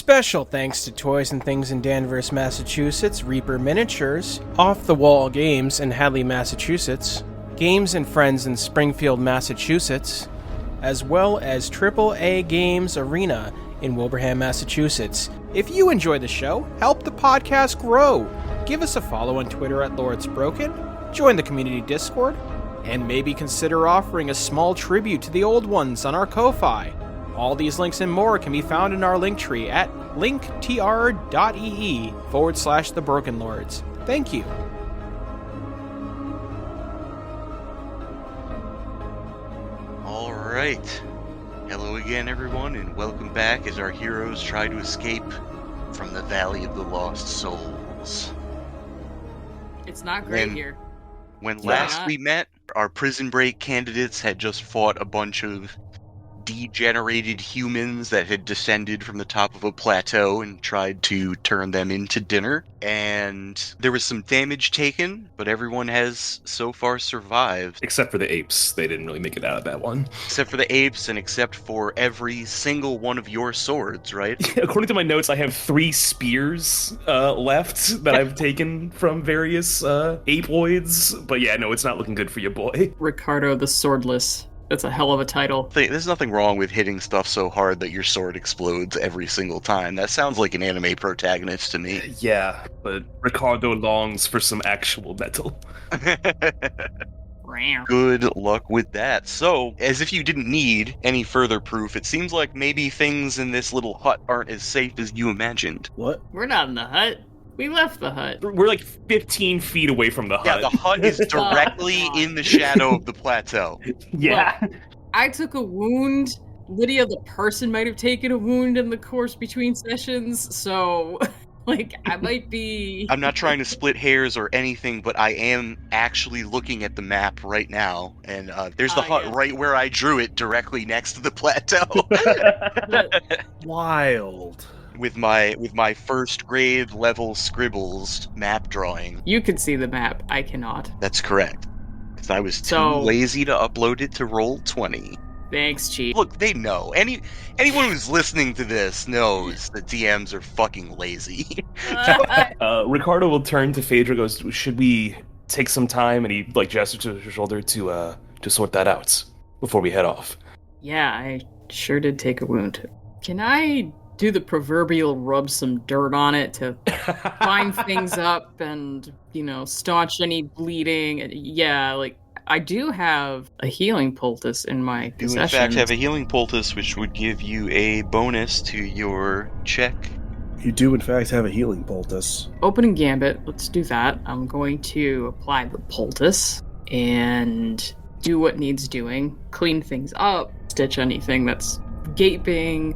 Special thanks to Toys and Things in Danvers, Massachusetts, Reaper Miniatures, Off the Wall Games in Hadley, Massachusetts, Games and Friends in Springfield, Massachusetts, as well as AAA Games Arena in Wilbraham, Massachusetts. If you enjoy the show, help the podcast grow. Give us a follow on Twitter at LordsBroken, join the community Discord, and maybe consider offering a small tribute to the old ones on our Ko-Fi. All these links and more can be found in our link tree at linktr.ee/thebrokenlords. Thank you. All right. Hello again, everyone, and welcome back as our heroes try to escape from the Valley of the Lost Souls. It's not great here. When last we met, our prison break candidates had just fought a bunch of degenerated humans that had descended from the top of a plateau and tried to turn them into dinner. And there was some damage taken, but everyone has so far survived. Except for the apes. They didn't really make it out of that one. Except for the apes and except for every single one of your swords, right? According to my notes, I have 3 spears left that I've taken from various apeoids. But yeah, no, it's not looking good for you, boy. Ricardo the Swordless. That's a hell of a title. There's nothing wrong with hitting stuff so hard that your sword explodes every single time. That sounds like an anime protagonist to me. Yeah, but Ricardo longs for some actual metal. Good luck with that. So, as if you didn't need any further proof, it seems like maybe things in this little hut aren't as safe as you imagined. What? We're not in the hut. We left the hut. We're like 15 feet away from the hut. Yeah, the hut is directly in the shadow of the plateau. Yeah. Well, I took a wound. Lydia, the person, might have taken a wound in the course between sessions, so, I might be... I'm not trying to split hairs or anything, but I am actually looking at the map right now, and there's the hut right where I drew it, directly next to the plateau. Wild. With my first grade level scribbles map drawing. You can see the map. I cannot. That's correct. Because I was too lazy to upload it to Roll20. Thanks, Chief. Look, they know. Anyone who's listening to this knows that DMs are fucking lazy. Ricardo will turn to Phaedra, goes, should we take some time? And he gestures to his shoulder to sort that out before we head off. Yeah, I sure did take a wound. Can I do the proverbial rub some dirt on it to bind things up and, staunch any bleeding? Yeah, I do have a healing poultice in my possession. You, in fact, have a healing poultice, which would give you a bonus to your check. You do, in fact, have a healing poultice. Opening Gambit, let's do that. I'm going to apply the poultice and do what needs doing. Clean things up, stitch anything that's gaping,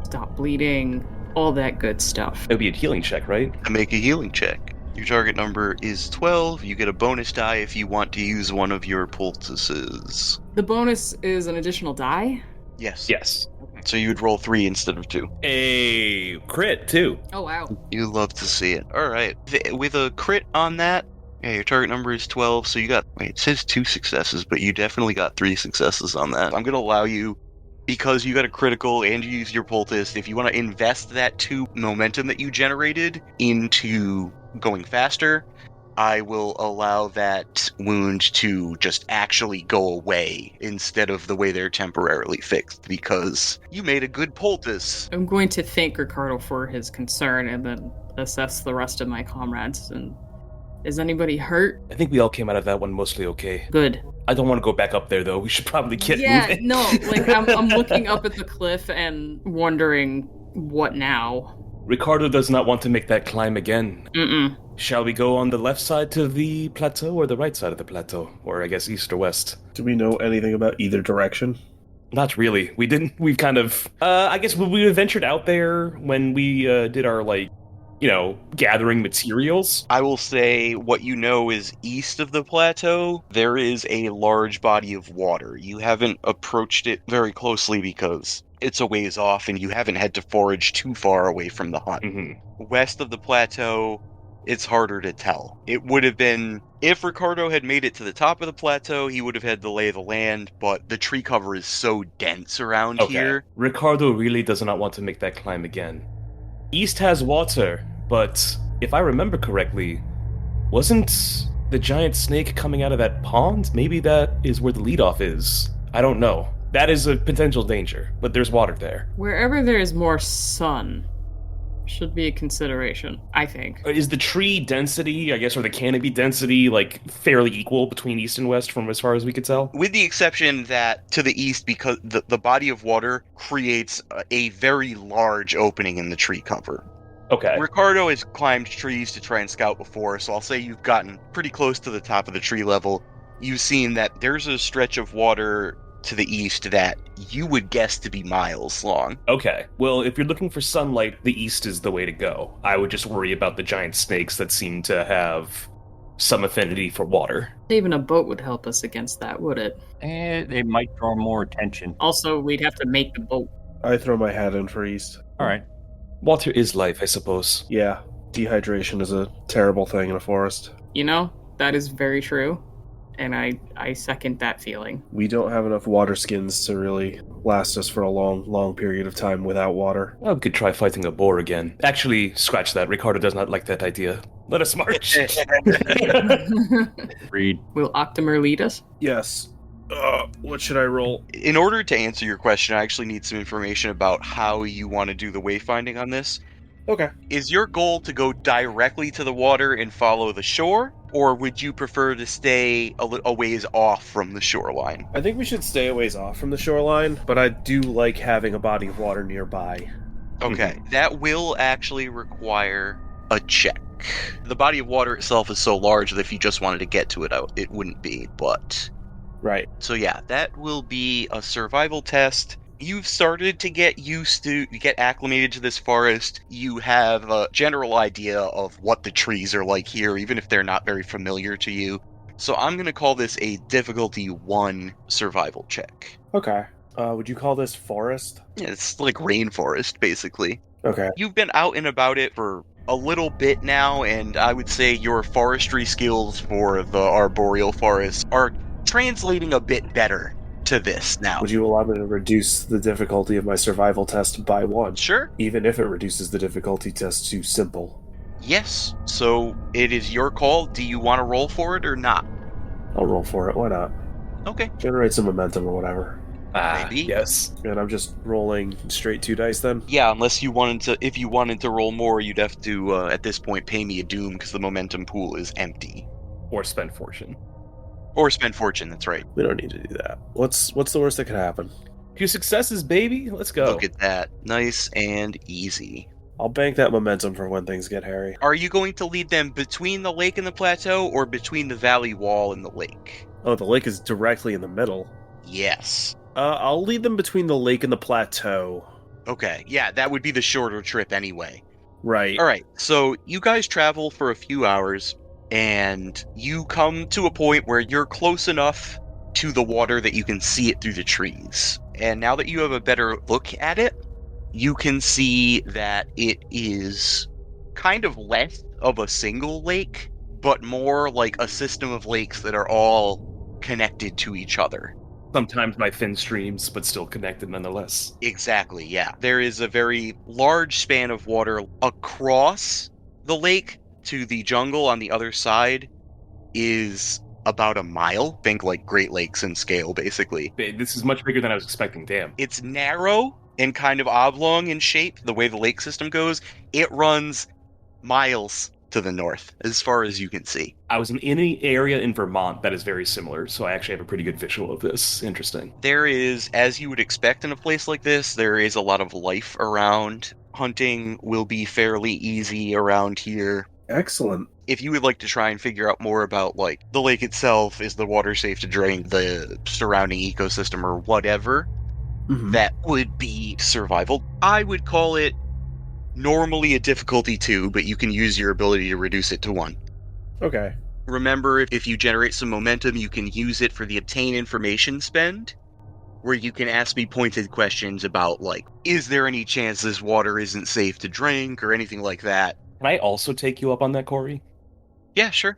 stop bleeding, all that good stuff. It would be a healing check, right? Make a healing check. Your target number is 12. You get a bonus die if you want to use one of your poultices. The bonus is an additional die? Yes. Yes. Okay. So you would roll 3 instead of 2. A crit, too. Oh, wow. You love to see it. All right. With a crit on that, yeah, your target number is 12, so you got... Wait, it says 2 successes, but you definitely got 3 successes on that. I'm going to allow you... Because you got a critical and you use your poultice, if you want to invest that 2 momentum that you generated into going faster, I will allow that wound to just actually go away instead of the way they're temporarily fixed, because you made a good poultice. I'm going to thank Ricardo for his concern and then assess the rest of my comrades. And is anybody hurt? I think we all came out of that one mostly okay. Good. I don't want to go back up there, though. We should probably get moving. No, I'm looking up at the cliff and wondering, what now? Ricardo does not want to make that climb again. Mm-mm. Shall we go on the left side of the plateau or the right side of the plateau? Or I guess east or west? Do we know anything about either direction? Not really. We've kind of... I guess we ventured out there when we did our, gathering materials. I will say what you know is east of the plateau, there is a large body of water. You haven't approached it very closely because it's a ways off and you haven't had to forage too far away from the hut. Mm-hmm. West of the plateau, it's harder to tell. It would have been, if Ricardo had made it to the top of the plateau, he would have had the lay of the land, but the tree cover is so dense around here. Ricardo really does not want to make that climb again. East has water, but if I remember correctly, wasn't the giant snake coming out of that pond? Maybe that is where the leadoff is. I don't know. That is a potential danger, but there's water there. Wherever there is more sun should be a consideration, I think. Is the tree density, I guess, or the canopy density, like, fairly equal between east and west from as far as we could tell? With the exception that to the east, because the body of water creates a very large opening in the tree cover. Okay. Ricardo has climbed trees to try and scout before, so I'll say you've gotten pretty close to the top of the tree level. You've seen that there's a stretch of water to the east that you would guess to be miles long. Okay. Well, if you're looking for sunlight, the east is the way to go. I would just worry about the giant snakes that seem to have some affinity for water. Even a boat would help us against that, would it? It might draw more attention. Also, we'd have to make the boat. I throw my hat in for east. All right. Water is life, I suppose. Yeah, dehydration is a terrible thing in a forest. You know, that is very true. And I second that feeling. We don't have enough water skins to really last us for a long period of time without water. Oh, we could try fighting a boar again. Actually, scratch that. Ricardo does not like that idea. Let us march. Read. Will Octomer lead us? Yes. What should I roll? In order to answer your question, I actually need some information about how you want to do the wayfinding on this. Okay. Is your goal to go directly to the water and follow the shore, or would you prefer to stay a ways off from the shoreline? I think we should stay a ways off from the shoreline, but I do like having a body of water nearby. Okay, that will actually require a check. The body of water itself is so large that if you just wanted to get to it, it wouldn't be, but... Right. So yeah, that will be a survival test. You've started to get acclimated to this forest. You have a general idea of what the trees are like here, even if they're not very familiar to you. So I'm going to call this a difficulty 1 survival check. Okay. Would you call this forest? Yeah, it's like rainforest, basically. Okay. You've been out and about it for a little bit now, and I would say your forestry skills for the arboreal forest are translating a bit better to this now. Would you allow me to reduce the difficulty of my survival test by 1? Sure. Even if it reduces the difficulty test to simple. Yes. So it is your call. Do you want to roll for it or not? I'll roll for it. Why not? Okay. Generate some momentum or whatever. Maybe. Yes. And I'm just rolling straight 2 dice then? Yeah, unless you wanted to. If you wanted to roll more, you'd have to, at this point, pay me a doom because the momentum pool is empty. Or spend fortune. Or spend fortune. That's right. We don't need to do that. What's the worst that could happen? 2 successes, baby. Let's go. Look at that. Nice and easy. I'll bank that momentum for when things get hairy. Are you going to lead them between the lake and the plateau, or between the valley wall and the lake? Oh, the lake is directly in the middle. Yes. I'll lead them between the lake and the plateau. Okay. Yeah, that would be the shorter trip anyway. Right. All right. So you guys travel for a few hours, and you come to a point where you're close enough to the water that you can see it through the trees. And now that you have a better look at it, you can see that it is kind of less of a single lake, but more like a system of lakes that are all connected to each other. Sometimes by thin streams, but still connected nonetheless. Exactly, yeah. There is a very large span of water across the lake to the jungle on the other side is about a mile. Think like Great Lakes in scale, basically. This is much bigger than I was expecting, damn. It's narrow and kind of oblong in shape, the way the lake system goes. It runs miles to the north, as far as you can see. I was in any area in Vermont that is very similar, so I actually have a pretty good visual of this. Interesting. There is, as you would expect in a place like this, there is a lot of life around. Hunting will be fairly easy around here. Excellent. If you would like to try and figure out more about, like, the lake itself, is the water safe to drink, the surrounding ecosystem, or whatever, that would be survival. I would call it normally a difficulty 2, but you can use your ability to reduce it to 1. Okay. Remember, if you generate some momentum, you can use it for the obtain information spend, where you can ask me pointed questions about, like, is there any chance this water isn't safe to drink, or anything like that. Can I also take you up on that, Corey? Yeah, sure.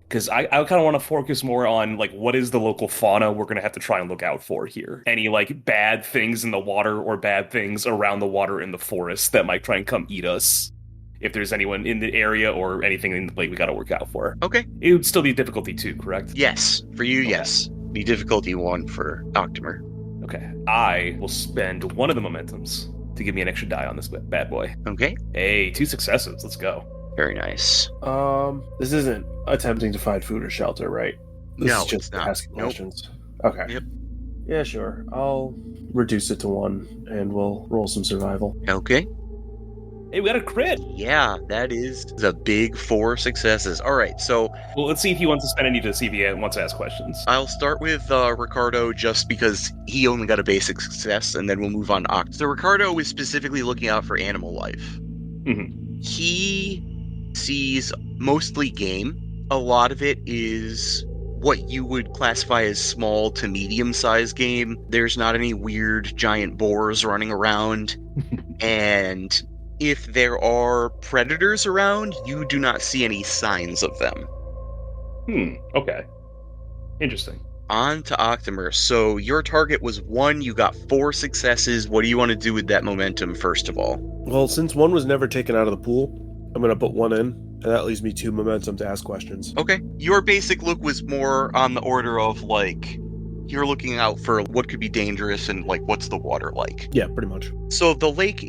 Because I kind of want to focus more on, like, what is the local fauna we're going to have to try and look out for here? Any, like, bad things in the water or bad things around the water in the forest that might try and come eat us? If there's anyone in the area or anything in the lake we got to work out for. Okay. It would still be difficulty 2, correct? Yes. For you, Okay. yes. Be difficulty 1 for Octomer. Okay. I will spend one of the momentums to give me an extra die on this bad boy. Okay. Hey, 2 successes. Let's go. Very nice. This isn't attempting to find food or shelter, right? This No, is just it's not. asking Nope. questions. Okay. Yep. Yeah, sure. I'll reduce it to 1, and we'll roll some survival. Okay. Hey, we got a crit! Yeah, that is a big 4 successes. All right, so Well, let's see if he wants to spend any to see if he wants to ask questions. I'll start with Ricardo just because he only got a basic success, and then we'll move on to Oct. So Ricardo is specifically looking out for animal life. Mhm. He sees mostly game. A lot of it is what you would classify as small to medium-sized game. There's not any weird giant boars running around. And if there are predators around, you do not see any signs of them. Okay. Interesting. On to Octomer. So your target was 1, you got 4 successes. What do you want to do with that momentum, first of all? Well, since 1 was never taken out of the pool, I'm going to put 1 in, and that leaves me 2 momentum to ask questions. Okay. Your basic look was more on the order of, like, you're looking out for what could be dangerous and, like, what's the water like. Yeah, pretty much. So the lake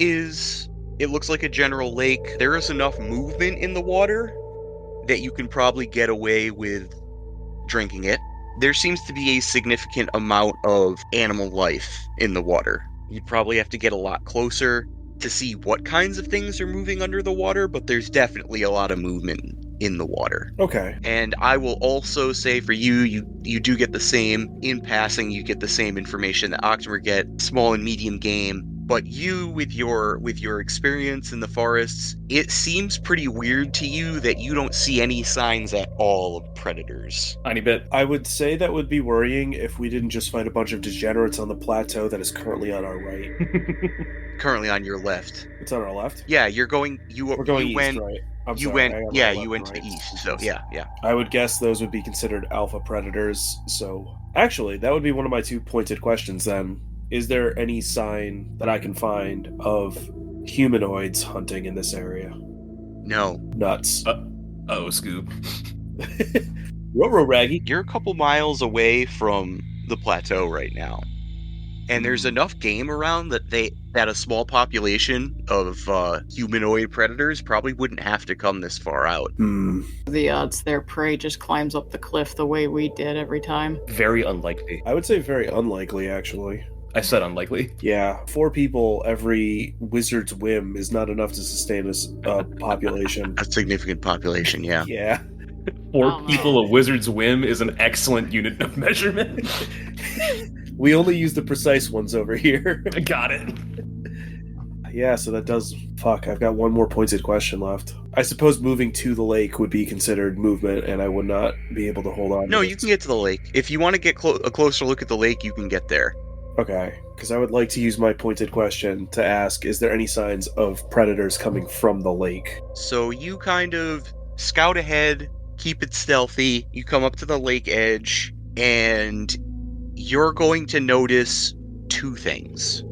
it looks like a general lake. There is enough movement in the water that you can probably get away with drinking it. There seems to be a significant amount of animal life in the water. You'd probably have to get a lot closer to see what kinds of things are moving under the water, but there's definitely a lot of movement in the water. Okay. And I will also say for you do get the same, in passing, you get the same information that Octomer get, small and medium game. But you, with your experience in the forests, it seems pretty weird to you that you don't see any signs at all of predators. Tiny bit. I would say that would be worrying if we didn't just find a bunch of degenerates on the plateau that is currently on our right. Currently on your left. It's on our left? Yeah, you're going. We're going you east, went. right? I'm You sorry, I went. got Yeah, my you left went and to right. east. So yeah. I would guess those would be considered alpha predators. So actually, that would be one of my 2 pointed questions then. Is there any sign that I can find of humanoids hunting in this area? No, Nuts. Oh, Scoob. Ruh-roh, Raggy. you're a couple miles away from the plateau right now, and there's enough game around that a small population of humanoid predators probably wouldn't have to come this far out. The odds their prey just climbs up the cliff the way we did every time. Very unlikely. I would say very unlikely, actually. I said unlikely. Yeah, 4 people every wizard's whim is not enough to sustain a population. A significant population, yeah. Yeah. 4 Oh, people, a wizard's whim is an excellent unit of measurement. We only use the precise ones over here. I got it. Yeah, so that does... Fuck, I've got 1 more pointed question left. I suppose moving to the lake would be considered movement, and I would not be able to hold on. No, to you this. can get to the lake. If you want to get a closer look at the lake, you can get there. Okay, because I would like to use my pointed question to ask, is there any signs of predators coming from the lake? So you kind of scout ahead, keep it stealthy. You come up to the lake edge, and you're going to notice 2 things.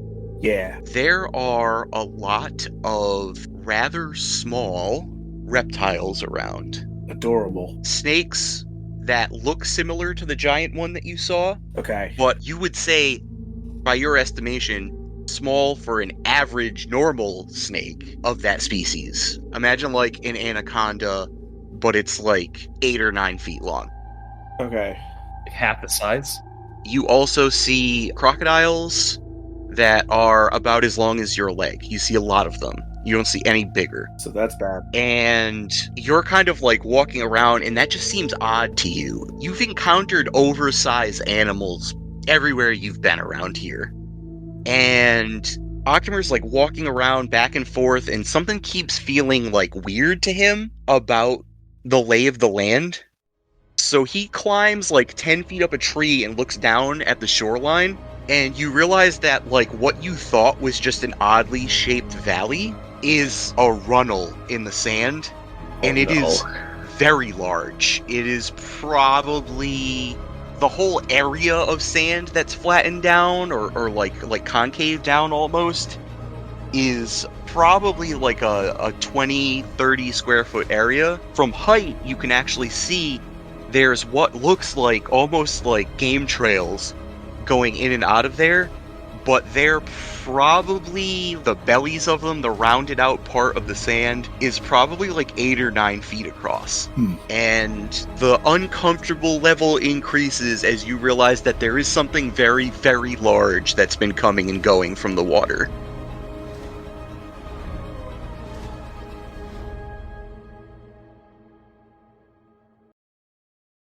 Yeah. There are a lot of rather small reptiles around. Adorable. Snakes that look similar to the giant one that you saw, Okay. but you would say, by your estimation, small for an average normal snake of that species. Imagine like an anaconda, but it's like 8 or 9 feet long. Okay. Half the size. You also see crocodiles that are about as long as your leg. You see a lot of them. You don't see any bigger. So that's bad. And you're kind of like walking around, and that just seems odd to you. You've encountered oversized animals everywhere you've been around here. And Octomer's like walking around back and forth, and something keeps feeling like weird to him about the lay of the land. So he climbs like 10 feet up a tree and looks down at the shoreline, and you realize that like what you thought was just an oddly shaped valley is a runnel in the sand, and it is very large. It is probably the whole area of sand that's flattened down or like concave down almost is probably like a 20-30 square foot area. From height, you can actually see there's what looks like almost like game trails going in and out of there, but they're probably, the bellies of them, the rounded out part of the sand, is probably like 8 or 9 feet across. And the uncomfortable level increases as you realize that there is something very, very large that's been coming and going from the water.